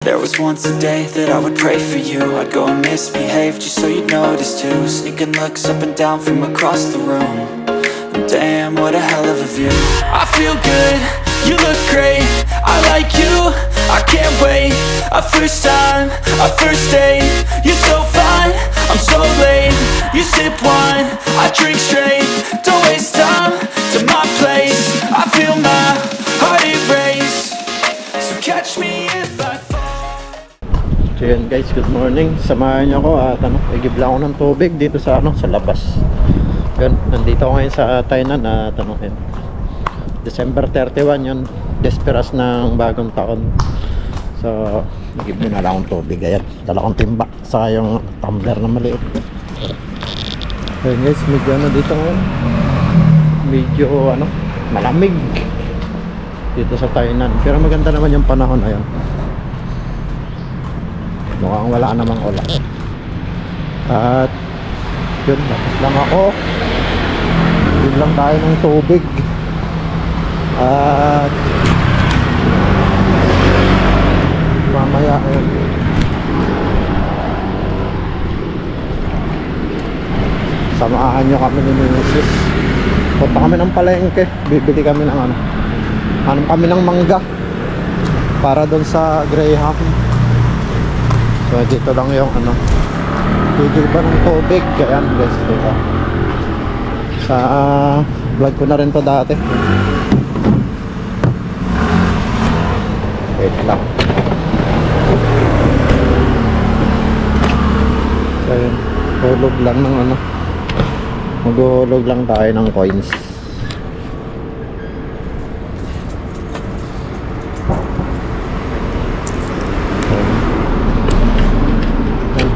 There was once a day that I would pray for you. I'd go and misbehave just so you'd notice too. Sneaking looks up and down from across the room. And damn, what a hell of a view. I feel good, you look great, I like you, I can't wait. A first time, a first date. You're so fine, I'm so late. You sip wine, I drink straight. Don't waste time to my place. I feel my heart erase. So catch me if I fall. So yun guys, good morning. Samahan niyo ako at igibla ako ng tubig dito sa sa labas. Yun, nandito ako ngayon sa Tainan at yun, December 31 yun, desperas ng bagong taon. So, igibla na lang akong tubig. Ayan, dala kong timba saka yung tumbler na maliit. Yun guys, medyo dito ngayon, medyo malamig dito sa Tainan. Pero maganda naman yung panahon. Ayan, mukhang wala namang ulan. At yun, tapos lang ako. Yun lang tayo ng tubig. At mamaya samahan nyo kami ni Mrs. Punta kami ng palengke. Bibili kami ng hanap kami ng mangga para doon sa Graham. So dito lang yung tugil ba ng tubig. Ayan guys, dito sa vlog ko na rin to dati. Wait lang. So yun, hulog lang ng maghuhulog lang tayo ng coins.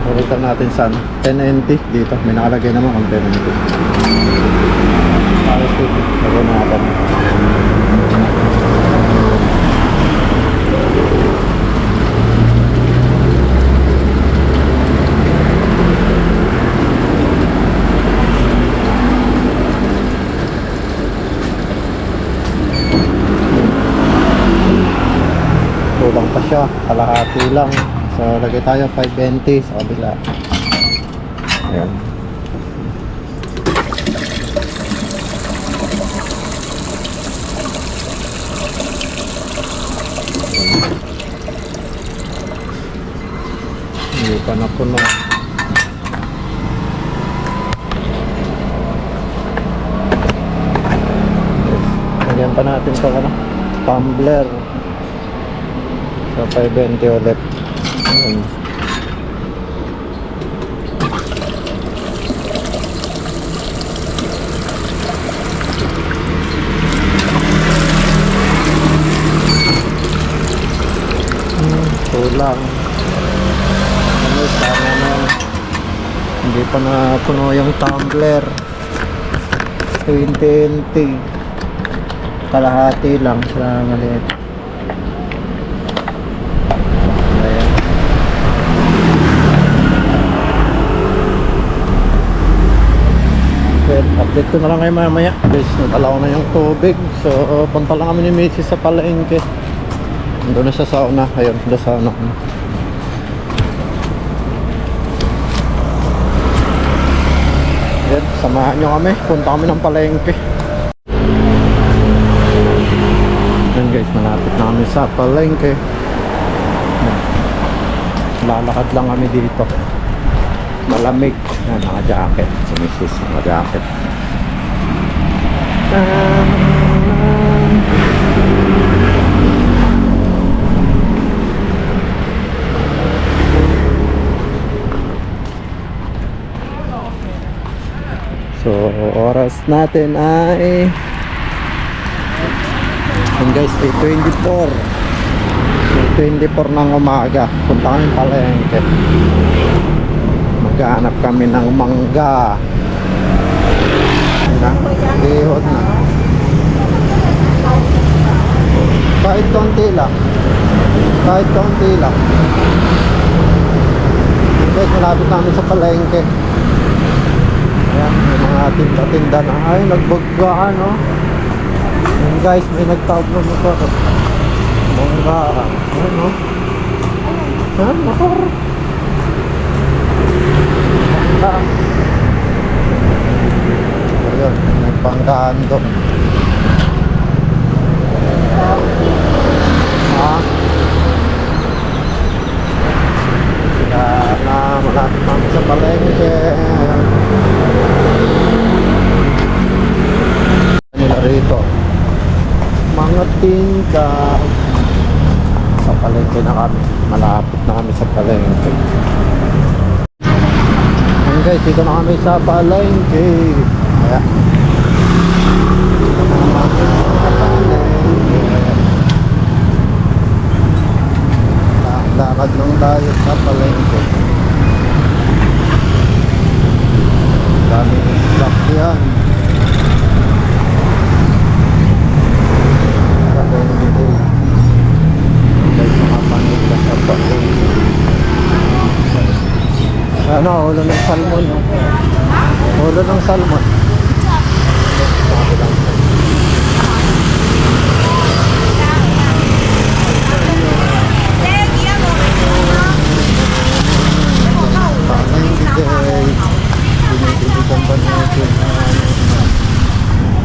Palitan natin sa 10NT dito. May nakalagay naman kung 10NT. Tapos dito, lagay natin. Kulang pa siya, kalahati lang. So lagay tayo 520 sa kabila. Ayan. Hindi pa napuno. Lagyan pa natin ito tumbler. So 520 ulit. Kulang. Sana na hindi pa na puno yung tumbler. 20 kalahati lang sa maliit. Update ko na lang kayo mamaya guys. Natalaw na yung tubig. So punta lang kami ni Mrs. sa palengke. Doon na sa sauna. Ayun, doon sa sauna. Ayan, samahan nyo kami. Punta kami ng palengke. Ayan guys, malapit na kami sa palengke. Lalakad lang kami dito. Malamig. Ayan, naka-jacket. Si Mrs. naka-jacket. So oras natin ay guys, 8:24. 8:24 ng umaga. Punta kami palengke. Maghanap kami ng mangga. Lihod na. Kahit konti lang. Kahit konti lang. Guys, malapit namin sa palengke. Ayan, may mga tinda-tinda na. Ay, nagbaggaan, no? Ayan guys, may nagtawag na motor. Mangga. Ayan, no? Ha? Motor? Ah. Ayun, may banggaan doon. Ha? Kaya na malapit namin sa palengke. Nila rito mga tingka. Sa palengke na kami. Malapit na kami sa palengke. Ayun guys, dito na kami sa palengke. Kaya dito na kami sa palengke. Lakad lang tayo sa palengke. Daming stock yan. Ano, ulo ng salmon. Ulo ng salmon.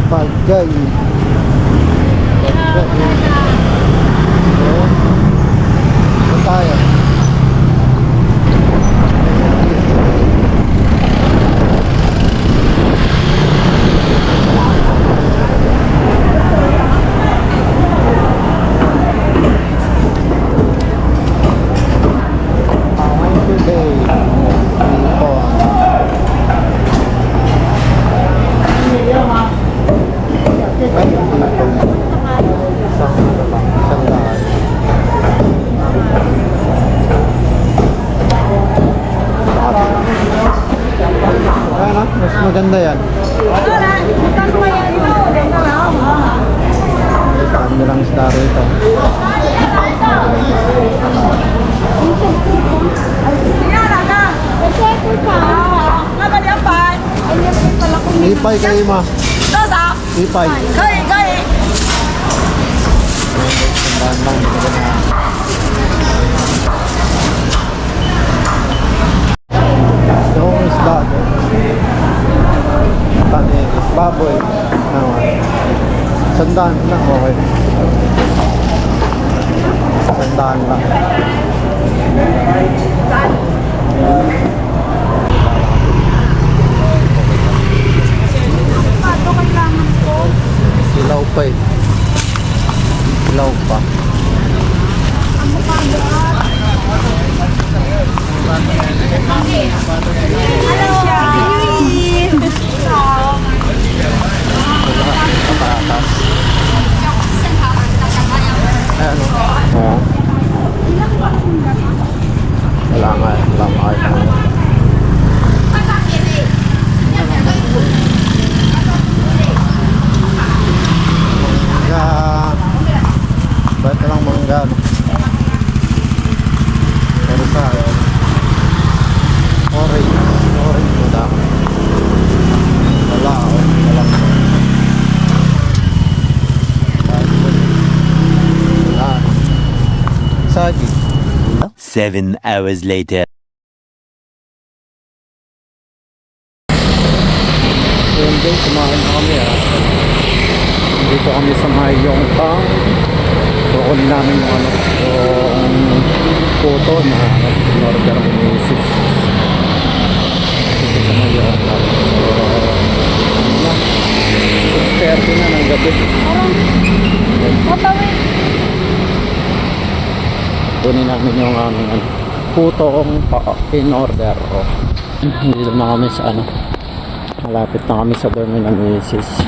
Pagay. Saan tayo? Mas maganda yan. Kami lang isda rito. Ipay kayo ma. Ipay. Yung isda. Tani, baboy. Sandaan lang, okay. Sandaan lang. Silaw pa eh. Silaw pa. Ayan o. Wala nga. Mangga. Ba't lang mangga? Pero sa orange wala. Wala. Sagi. 7 hours later. So yun guys, kumain na kami dito kami sa Mayong Pang. Kukunin namin yung yung photo na in-order ni Mrs. Dito sa Mayong Pang. So 6:30 na ng gabi. Kunin namin yung putong in-order. Dito na kami sa malapit na kami sa dorm ng Mrs.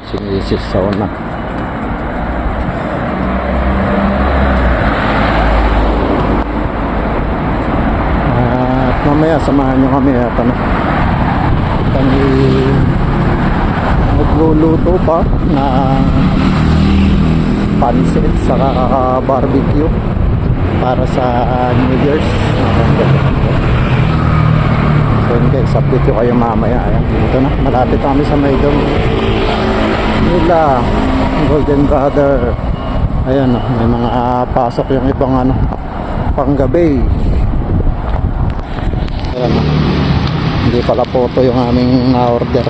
Si Mrs. sa una. At mamaya samahan nyo kami at kami nagluluto pa na pansit sa barbecue para sa New Year's. So yun guys, update ko kayo mamaya. Ayan, dito na, malapit kami sa Maydong nila Golden Brother. Ayan, may mga pasok yung ibang ano, panggabi. Ayan, hindi pala photo yung aming order.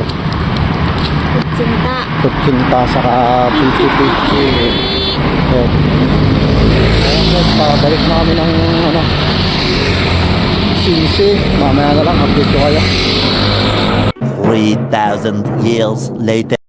Cinta. Kutsinta saka PCPC. Ayan. Ayan guys, pabalik na kami ng ano, sisi. Mamaya na lang, update ko kayo. 3,000 years later.